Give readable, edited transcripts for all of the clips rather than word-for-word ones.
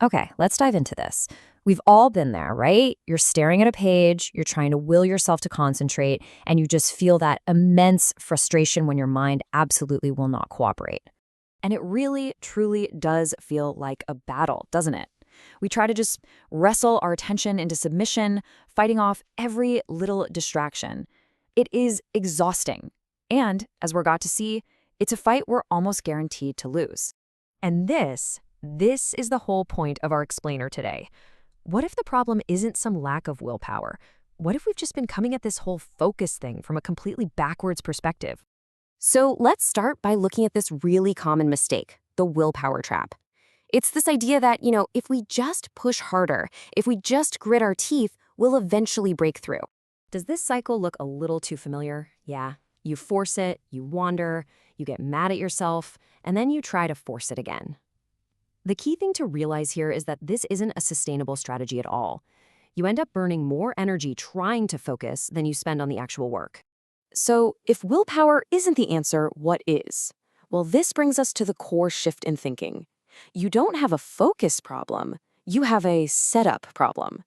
Okay, let's dive into this. We've all been there, right? You're staring at a page, you're trying to will yourself to concentrate, and you just feel that immense frustration when your mind absolutely will not cooperate. And it really, truly does feel like a battle, doesn't it? We try to just wrestle our attention into submission, fighting off every little distraction. It is exhausting. And, as we're got to see, it's a fight we're almost guaranteed to lose. And this is the whole point of our explainer today. What if the problem isn't some lack of willpower? What if we've just been coming at this whole focus thing from a completely backwards perspective? So let's start by looking at this really common mistake, the willpower trap. It's this idea that, if we just push harder, if we just grit our teeth, we'll eventually break through. Does this cycle look a little too familiar? Yeah. You force it, you wander, you get mad at yourself, and then you try to force it again. The key thing to realize here is that this isn't a sustainable strategy at all. You end up burning more energy trying to focus than you spend on the actual work. So, if willpower isn't the answer, what is? Well, this brings us to the core shift in thinking. You don't have a focus problem, you have a setup problem.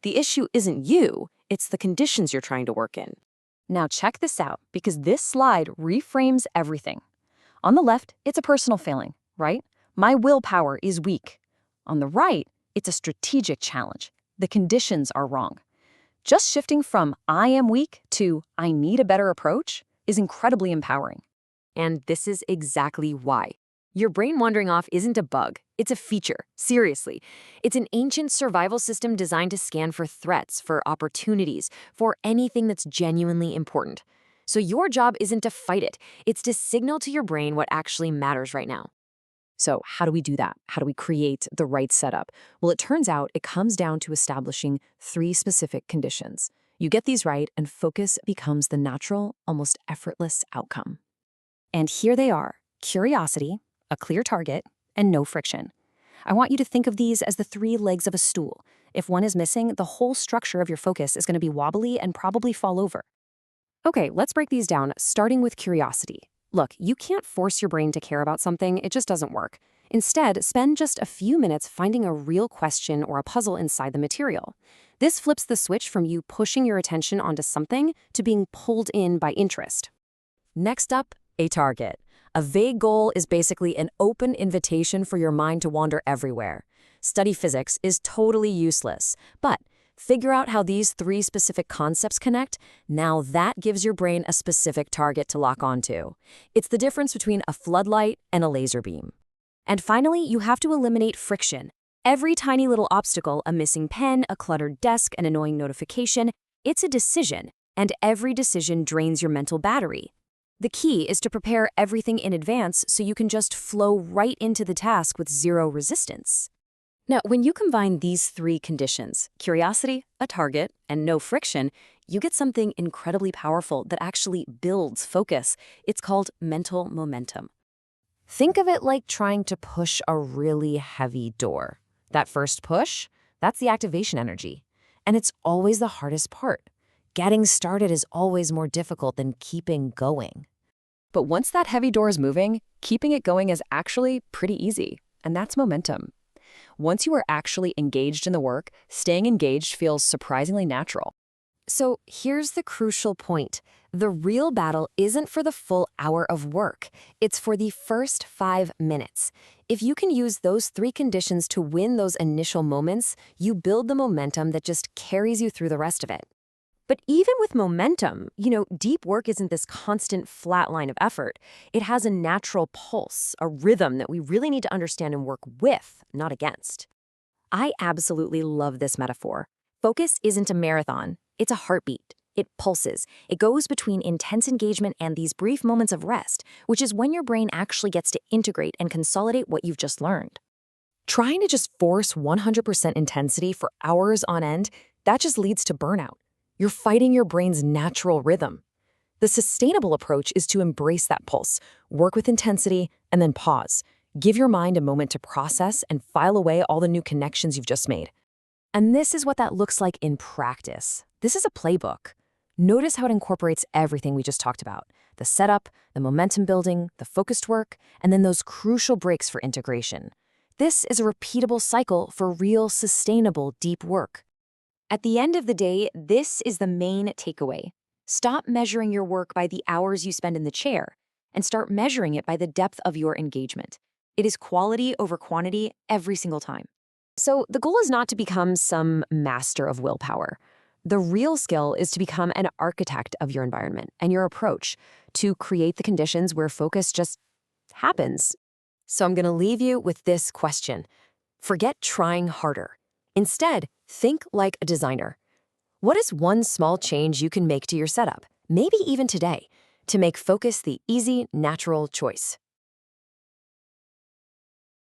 The issue isn't you, it's the conditions you're trying to work in. Now check this out, because this slide reframes everything. On the left, it's a personal failing, right? My willpower is weak. On the right, it's a strategic challenge. The conditions are wrong. Just shifting from I am weak to I need a better approach is incredibly empowering. And this is exactly why. Your brain wandering off isn't a bug, it's a feature, seriously. It's an ancient survival system designed to scan for threats, for opportunities, for anything that's genuinely important. So your job isn't to fight it, it's to signal to your brain what actually matters right now. So how do we do that? How do we create the right setup? Well, it turns out it comes down to establishing 3 specific conditions. You get these right, and focus becomes the natural, almost effortless outcome. And here they are: curiosity, a clear target, and no friction. I want you to think of these as the 3 legs of a stool. If one is missing, the whole structure of your focus is going to be wobbly and probably fall over. Okay, let's break these down, starting with curiosity. Look, you can't force your brain to care about something, it just doesn't work. Instead, spend just a few minutes finding a real question or a puzzle inside the material. This flips the switch from you pushing your attention onto something to being pulled in by interest. Next up, a target. A vague goal is basically an open invitation for your mind to wander everywhere. Study physics is totally useless, but figure out how these 3 specific concepts connect. Now that gives your brain a specific target to lock onto. It's the difference between a floodlight and a laser beam. And finally, you have to eliminate friction. Every tiny little obstacle, a missing pen, a cluttered desk, an annoying notification, it's a decision, and every decision drains your mental battery. The key is to prepare everything in advance so you can just flow right into the task with 0 resistance. Now, when you combine these 3 conditions, curiosity, a target, and no friction, you get something incredibly powerful that actually builds focus. It's called mental momentum. Think of it like trying to push a really heavy door. That first push, that's the activation energy. And it's always the hardest part. Getting started is always more difficult than keeping going. But once that heavy door is moving, keeping it going is actually pretty easy. And that's momentum. Once you are actually engaged in the work, staying engaged feels surprisingly natural. So here's the crucial point. The real battle isn't for the full hour of work. It's for the first 5 minutes. If you can use those 3 conditions to win those initial moments, you build the momentum that just carries you through the rest of it. But even with momentum, deep work isn't this constant flat line of effort. It has a natural pulse, a rhythm that we really need to understand and work with, not against. I absolutely love this metaphor. Focus isn't a marathon, it's a heartbeat. It pulses. It goes between intense engagement and these brief moments of rest, which is when your brain actually gets to integrate and consolidate what you've just learned. Trying to just force 100% intensity for hours on end, that just leads to burnout. You're fighting your brain's natural rhythm. The sustainable approach is to embrace that pulse, work with intensity, and then pause. Give your mind a moment to process and file away all the new connections you've just made. And this is what that looks like in practice. This is a playbook. Notice how it incorporates everything we just talked about: the setup, the momentum building, the focused work, and then those crucial breaks for integration. This is a repeatable cycle for real, sustainable, deep work. At the end of the day, this is the main takeaway. Stop measuring your work by the hours you spend in the chair and start measuring it by the depth of your engagement. It is quality over quantity every single time. So the goal is not to become some master of willpower. The real skill is to become an architect of your environment and your approach to create the conditions where focus just happens. So I'm going to leave you with this question. Forget trying harder. Instead, think like a designer. What is one small change you can make to your setup, maybe even today, to make focus the easy, natural choice?